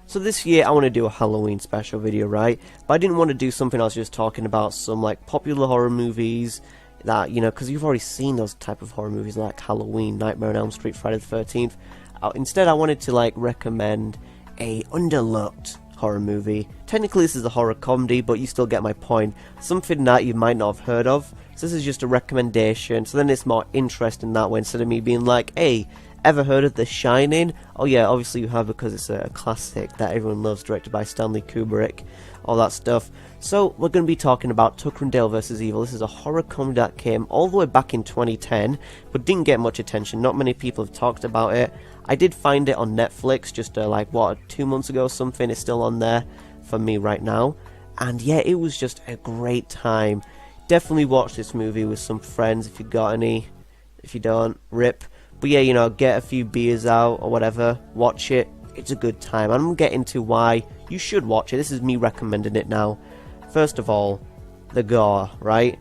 So this year I want to do a Halloween special video, right? But I didn't want to do something I was just talking about some like popular horror movies that, you know, because you've already seen those type of horror movies like Halloween, Nightmare on Elm Street, Friday the 13th. Instead I wanted to like recommend a underlooked horror movie. Technically this is a horror comedy, but you still get my point. Something that you might not have heard of. So this is just a recommendation, so then it's more interesting that way instead of me being like, hey, ever heard of The Shining? Oh yeah, obviously you have, because it's a classic that everyone loves, directed by Stanley Kubrick, all that stuff. So we're going to be talking about Tucker and Dale vs. Evil. This is a horror comedy that came all the way back in 2010, but didn't get much attention. Not many people have talked about it. I did find it on Netflix just like, what, 2 months ago or something. It's still on there for me right now. And yeah, it was just a great time. Definitely watch this movie with some friends if you got any. If you don't, rip. But yeah, you know, get a few beers out or whatever, watch it, it's a good time. I'm getting to why you should watch it. This is me recommending it now. First of all, the gore, right?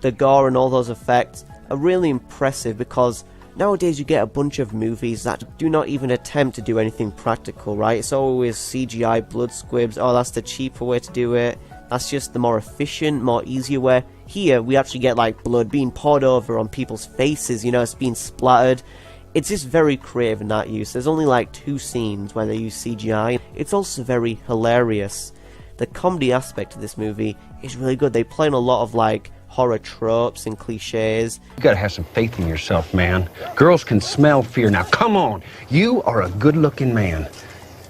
The gore and all those effects are really impressive, because nowadays you get a bunch of movies that do not even attempt to do anything practical, right? It's always CGI, blood squibs, oh that's the cheaper way to do it. That's just the more efficient, more easier way. Here, we actually get like blood being poured over on people's faces, you know, it's being splattered. It's just very creative in that use. There's only like 2 scenes where they use CGI. It's also very hilarious. The comedy aspect of this movie is really good. They play on a lot of like horror tropes and cliches. You gotta have some faith in yourself, man. Girls can smell fear. Now, come on. You are a good-looking man.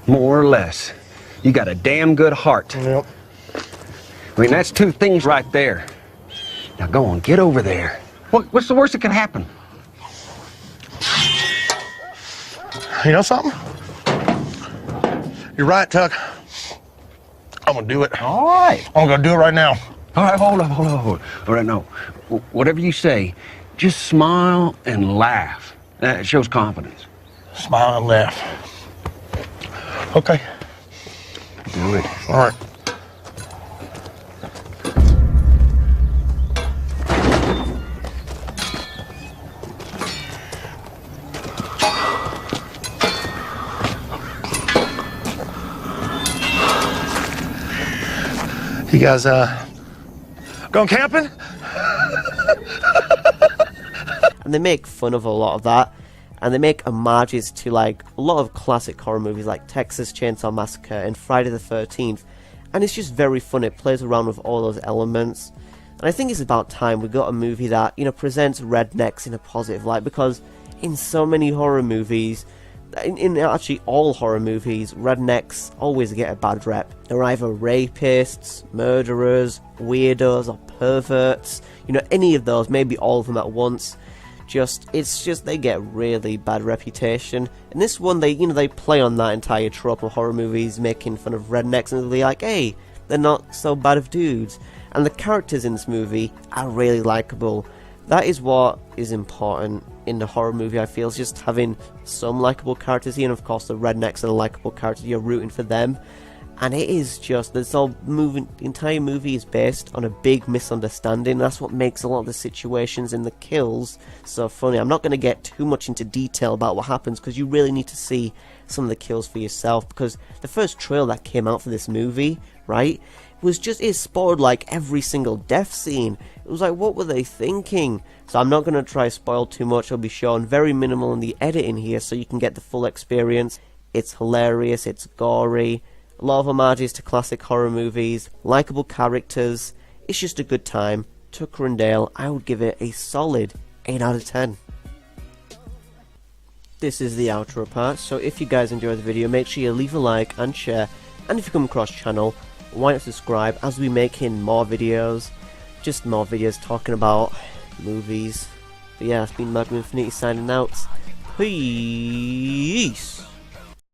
More or less. You got a damn good heart. Yep. I mean, that's 2 things right there. Now go on, get over there. What's the worst that can happen? You know something? You're right, Tuck. I'm gonna do it. All right. I'm gonna do it right now. All right, hold on. All right, no. Whatever you say, just smile and laugh. It shows confidence. Smile and laugh. Okay. Do it. All right. You guys, going camping? And they make fun of a lot of that, and they make homages to like a lot of classic horror movies like Texas Chainsaw Massacre and Friday the 13th, and it's just very fun. It plays around with all those elements, and I think it's about time we got a movie that, you know, presents rednecks in a positive light, because in so many horror movies, in actually all horror movies, rednecks always get a bad rep. They're either rapists, murderers, weirdos, or perverts. You know, any of those, maybe all of them at once. It's just they get really bad reputation. And this one, they play on that entire trope of horror movies, making fun of rednecks, and they're like, hey, they're not so bad of dudes. And the characters in this movie are really likable. That is what is important in the horror movie, I feel, is just having some likable characters here, and of course the rednecks are the likable characters, you're rooting for them. And it is just, the entire movie is based on a big misunderstanding. That's what makes a lot of the situations and the kills so funny. I'm not going to get too much into detail about what happens, because you really need to see some of the kills for yourself, because the first trailer that came out for this movie, right, it spoiled like every single death scene. It was like, what were they thinking? So I'm not going to try to spoil too much. It'll be shown very minimal in the editing here, so you can get the full experience. It's hilarious, it's gory, a lot of homages to classic horror movies, likable characters. It's just a good time. Tucker and Dale, I would give it a solid 8 out of 10. This is the outro part, so if you guys enjoyed the video, make sure you leave a like and share, and if you come across the channel, why not subscribe, as we make in more videos, just more videos talking about movies. But yeah, it's been Magma signing out. Peace!